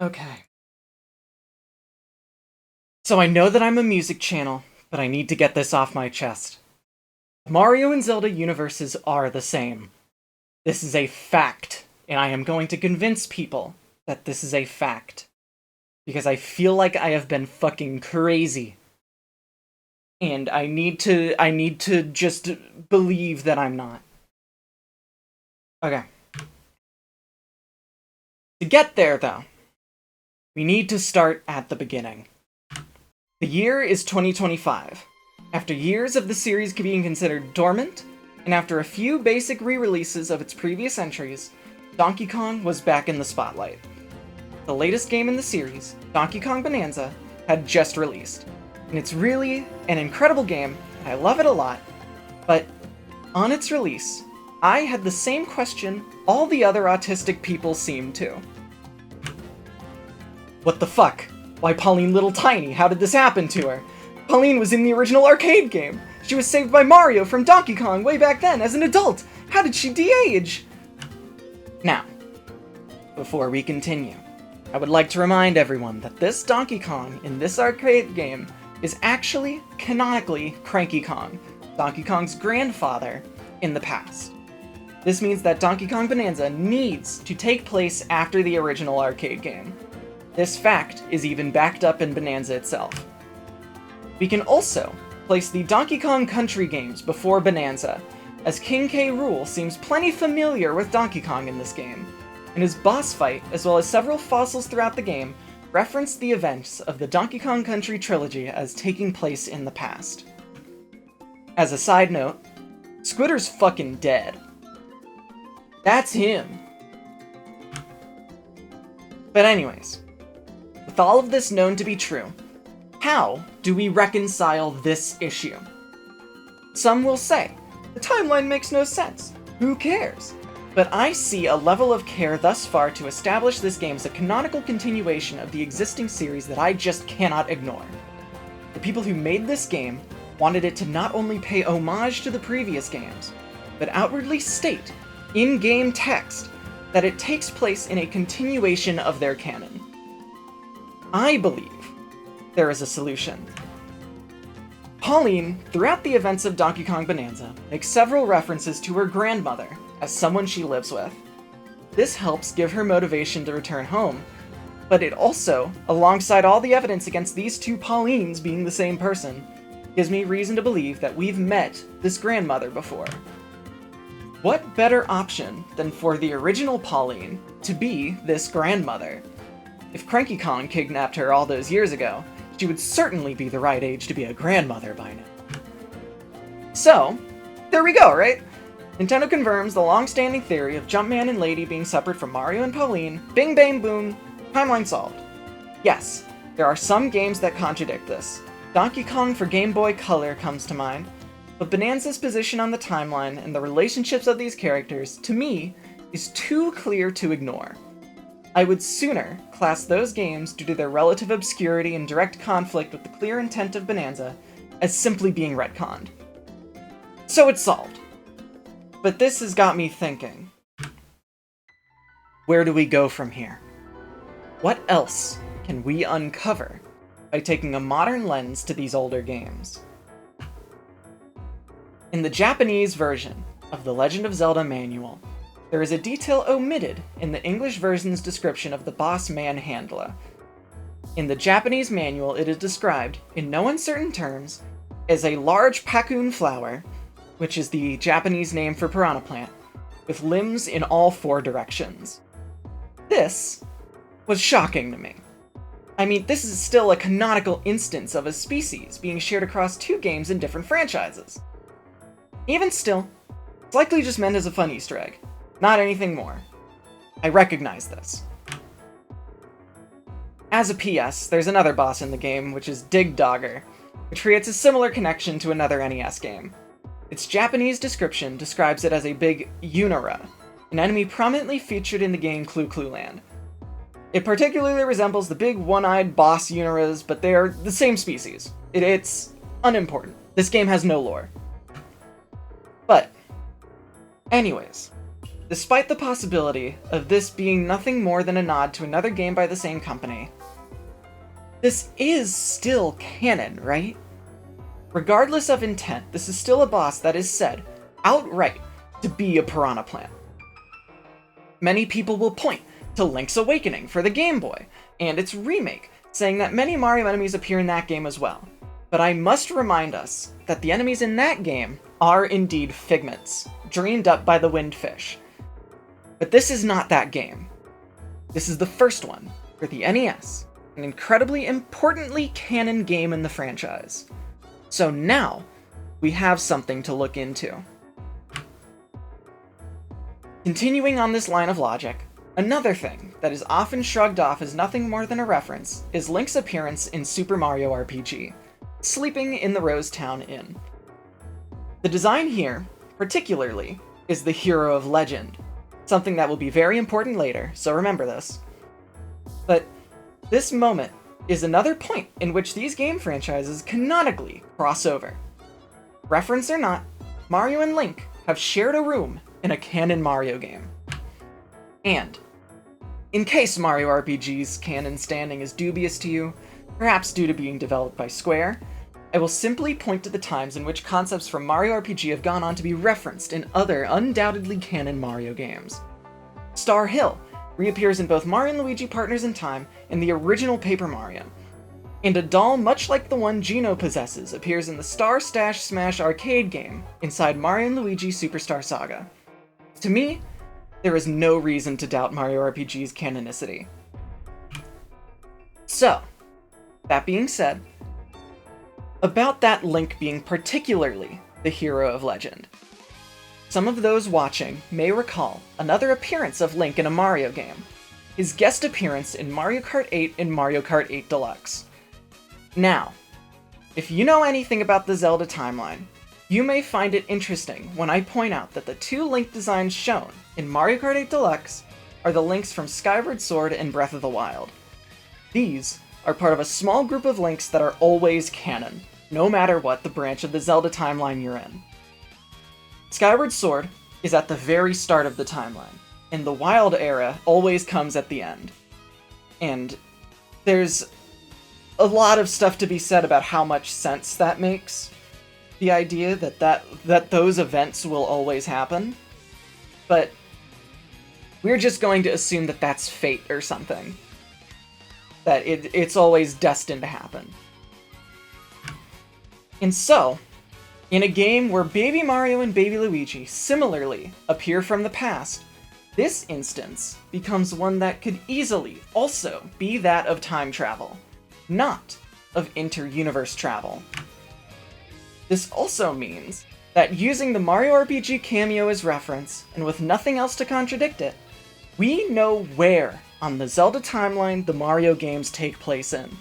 Okay. So I know that I'm a music channel, but I need to get this off my chest. Mario and Zelda universes are the same. This is a fact, and I am going to convince people that this is a fact. Because I feel like I have been fucking crazy. And I need to just believe that I'm not. Okay. To get there, though, we need to start at the beginning. The year is 2025. After years of the series being considered dormant, and after a few basic re-releases of its previous entries, Donkey Kong was back in the spotlight. The latest game in the series, Donkey Kong Bonanza, had just released, and it's really an incredible game, and I love it a lot, but on its release, I had the same question all the other autistic people seemed to. What the fuck? Why Pauline Little Tiny? How did this happen to her? Pauline was in the original arcade game! She was saved by Mario from Donkey Kong way back then as an adult! How did she de-age? Now, before we continue, I would like to remind everyone that this Donkey Kong in this arcade game is actually, canonically, Cranky Kong, Donkey Kong's grandfather, in the past. This means that Donkey Kong Bonanza needs to take place after the original arcade game. This fact is even backed up in Bonanza itself. We can also place the Donkey Kong Country games before Bonanza, as King K. Rool seems plenty familiar with Donkey Kong in this game, and his boss fight, as well as several fossils throughout the game, reference the events of the Donkey Kong Country trilogy as taking place in the past. As a side note, Squidder's fucking dead. That's him. But anyways, with all of this known to be true, how do we reconcile this issue? Some will say, the timeline makes no sense. Who cares? But I see a level of care thus far to establish this game as a canonical continuation of the existing series that I just cannot ignore. The people who made this game wanted it to not only pay homage to the previous games, but outwardly state, in-game text, that it takes place in a continuation of their canon. I believe there is a solution. Pauline, throughout the events of Donkey Kong Bonanza, makes several references to her grandmother as someone she lives with. This helps give her motivation to return home, but it also, alongside all the evidence against these two Paulines being the same person, gives me reason to believe that we've met this grandmother before. What better option than for the original Pauline to be this grandmother? If Cranky Kong kidnapped her all those years ago, she would certainly be the right age to be a grandmother by now. So, there we go, right? Nintendo confirms the long-standing theory of Jumpman and Lady being separate from Mario and Pauline. Bing bang boom, timeline solved. Yes, there are some games that contradict this. Donkey Kong for Game Boy Color comes to mind, but Bonanza's position on the timeline and the relationships of these characters, to me, is too clear to ignore. I would sooner class those games, due to their relative obscurity and direct conflict with the clear intent of Bonanza, as simply being retconned. So it's solved. But this has got me thinking. Where do we go from here? What else can we uncover by taking a modern lens to these older games? In the Japanese version of the Legend of Zelda manual, there is a detail omitted in the English version's description of the boss Manhandla. In the Japanese manual, it is described, in no uncertain terms, as a large Pakun flower, which is the Japanese name for piranha plant, with limbs in all four directions. This was shocking to me. I mean, this is still a canonical instance of a species being shared across two games in different franchises. Even still, it's likely just meant as a fun Easter egg, not anything more. I recognize this. As a PS, there's another boss in the game, which is Digdogger, which creates a similar connection to another NES game. Its Japanese description describes it as a big Unira, an enemy prominently featured in the game Clu Clu Land. It particularly resembles the big one-eyed boss Uniras, but they are the same species. It's unimportant. This game has no lore. But, anyways, Despite the possibility of this being nothing more than a nod to another game by the same company, this is still canon, right? Regardless of intent, this is still a boss that is said outright to be a piranha plant. Many people will point to Link's Awakening for the Game Boy and its remake, saying that many Mario enemies appear in that game as well. But I must remind us that the enemies in that game are indeed figments, dreamed up by the Windfish. But this is not that game. This is the first one for the NES, an incredibly importantly canon game in the franchise. So now, we have something to look into. Continuing on this line of logic, another thing that is often shrugged off as nothing more than a reference is Link's appearance in Super Mario RPG, sleeping in the Rose Town Inn. The design here, particularly, is the hero of legend, something that will be very important later, so remember this. But this moment is another point in which these game franchises canonically cross over. Reference or not, Mario and Link have shared a room in a canon Mario game. And, in case Mario RPG's canon standing is dubious to you, perhaps due to being developed by Square, I will simply point to the times in which concepts from Mario RPG have gone on to be referenced in other undoubtedly canon Mario games. Star Hill reappears in both Mario & Luigi Partners in Time and the original Paper Mario, and a doll much like the one Geno possesses appears in the Star Stash Smash arcade game inside Mario & Luigi Superstar Saga. To me, there is no reason to doubt Mario RPG's canonicity. So, that being said, about that Link being particularly the hero of legend. Some of those watching may recall another appearance of Link in a Mario game, his guest appearance in Mario Kart 8 and Mario Kart 8 Deluxe. Now, if you know anything about the Zelda timeline, you may find it interesting when I point out that the two Link designs shown in Mario Kart 8 Deluxe are the Links from Skyward Sword and Breath of the Wild. These are part of a small group of Links that are always canon, no matter what the branch of the Zelda timeline you're in. Skyward Sword is at the very start of the timeline, and the Wild era always comes at the end. And there's a lot of stuff to be said about how much sense that makes. The idea that those events will always happen. But we're just going to assume that that's fate or something. That it's always destined to happen. And so, in a game where Baby Mario and Baby Luigi similarly appear from the past, this instance becomes one that could easily also be that of time travel, not of inter-universe travel. This also means that using the Mario RPG cameo as reference, and with nothing else to contradict it, we know where on the Zelda timeline the Mario games take place in.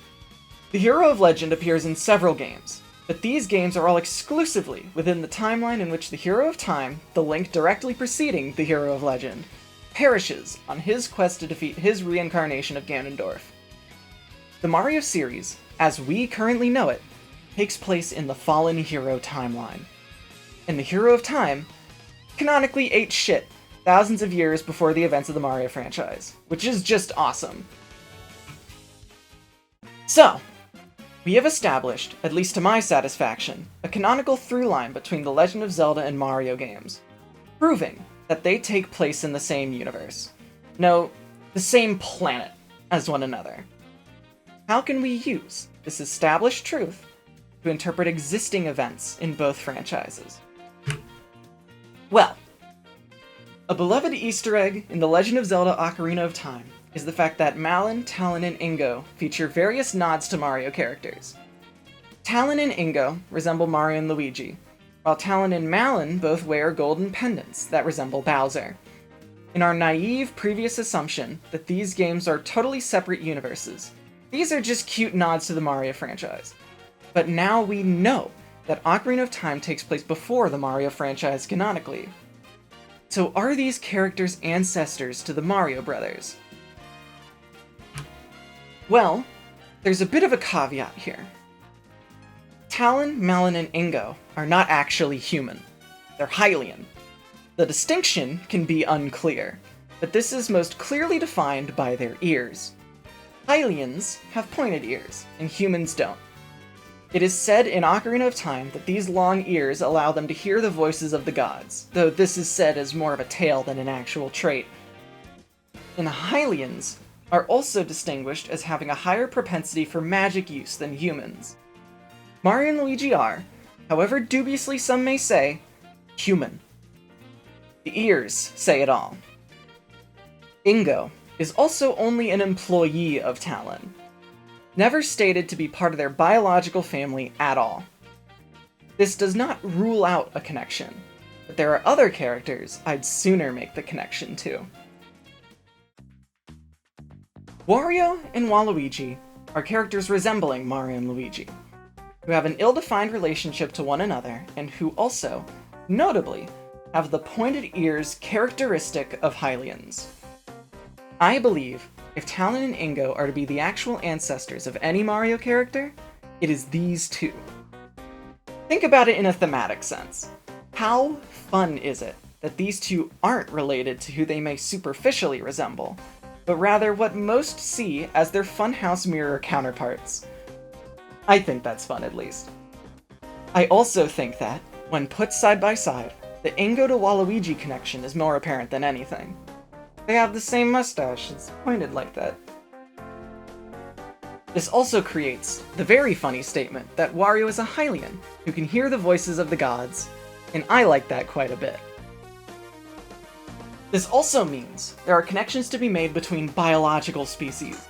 The Hero of Legend appears in several games, but these games are all exclusively within the timeline in which the Hero of Time, the Link directly preceding the Hero of Legend, perishes on his quest to defeat his reincarnation of Ganondorf. The Mario series, as we currently know it, takes place in the Fallen Hero timeline. And the Hero of Time canonically ate shit thousands of years before the events of the Mario franchise, which is just awesome. So, we have established, at least to my satisfaction, a canonical through line between The Legend of Zelda and Mario games, proving that they take place in the same universe. No, the same planet as one another. How can we use this established truth to interpret existing events in both franchises? Well, a beloved Easter egg in The Legend of Zelda Ocarina of Time is the fact that Malon, Talon, and Ingo feature various nods to Mario characters. Talon and Ingo resemble Mario and Luigi, while Talon and Malon both wear golden pendants that resemble Bowser. In our naive previous assumption that these games are totally separate universes, these are just cute nods to the Mario franchise. But now we know that Ocarina of Time takes place before the Mario franchise canonically. So are these characters ancestors to the Mario brothers? Well, there's a bit of a caveat here. Talon, Malon, and Ingo are not actually human. They're Hylian. The distinction can be unclear, but this is most clearly defined by their ears. Hylians have pointed ears, and humans don't. It is said in Ocarina of Time that these long ears allow them to hear the voices of the gods, though this is said as more of a tale than an actual trait. And Hylians are also distinguished as having a higher propensity for magic use than humans. Mario and Luigi are, however dubiously some may say, human. The ears say it all. Ingo is also only an employee of Talon, never stated to be part of their biological family at all. This does not rule out a connection, but there are other characters I'd sooner make the connection to. Wario and Waluigi are characters resembling Mario and Luigi, who have an ill-defined relationship to one another, and who also, notably, have the pointed ears characteristic of Hylians. I believe if Talon and Ingo are to be the actual ancestors of any Mario character, it is these two. Think about it in a thematic sense. How fun is it that these two aren't related to who they may superficially resemble, but rather what most see as their funhouse mirror counterparts? I think that's fun, at least. I also think that, when put side by side, the Ingo to Waluigi connection is more apparent than anything. They have the same mustache, it's pointed like that. This also creates the very funny statement that Wario is a Hylian who can hear the voices of the gods, and I like that quite a bit. This also means there are connections to be made between biological species.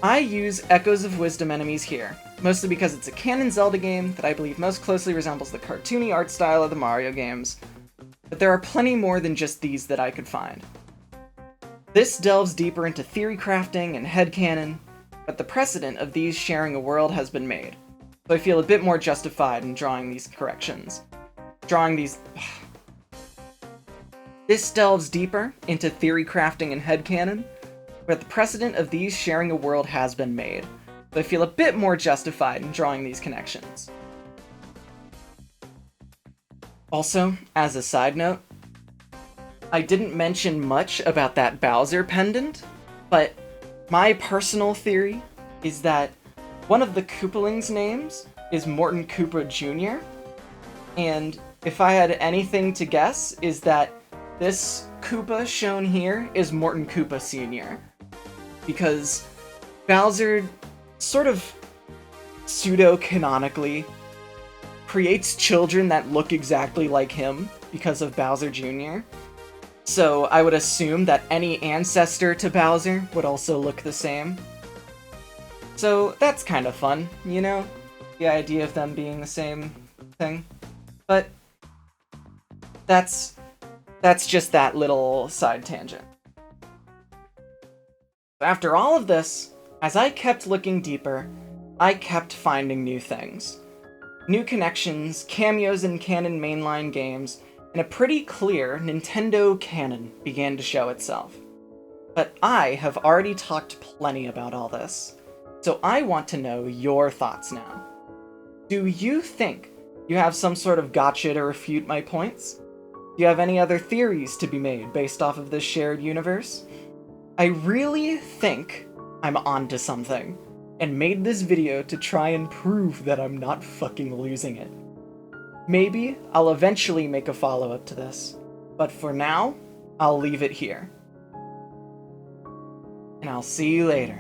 I use Echoes of Wisdom enemies here, mostly because it's a canon Zelda game that I believe most closely resembles the cartoony art style of the Mario games, but there are plenty more than just these that I could find. This delves deeper into theory crafting and headcanon, but the precedent of these sharing a world has been made, so I feel a bit more justified in drawing these corrections. This delves deeper into theory crafting and headcanon, but the precedent of these sharing a world has been made, so I feel a bit more justified in drawing these connections. Also, as a side note, I didn't mention much about that Bowser pendant, but my personal theory is that one of the Koopalings' names is Morton Koopa Jr., and if I had anything to guess, is that this Koopa shown here is Morton Koopa Sr., because Bowser sort of pseudo-canonically creates children that look exactly like him because of Bowser Jr., so I would assume that any ancestor to Bowser would also look the same. So that's kind of fun, you know? The idea of them being the same thing. But that's just that little side tangent. After all of this, as I kept looking deeper, I kept finding new things. New connections, cameos in canon mainline games, and a pretty clear Nintendo canon began to show itself. But I have already talked plenty about all this, so I want to know your thoughts now. Do you think you have some sort of gotcha to refute my points? Do you have any other theories to be made based off of this shared universe? I really think I'm onto something, and made this video to try and prove that I'm not fucking losing it. Maybe I'll eventually make a follow-up to this, but for now, I'll leave it here. And I'll see you later.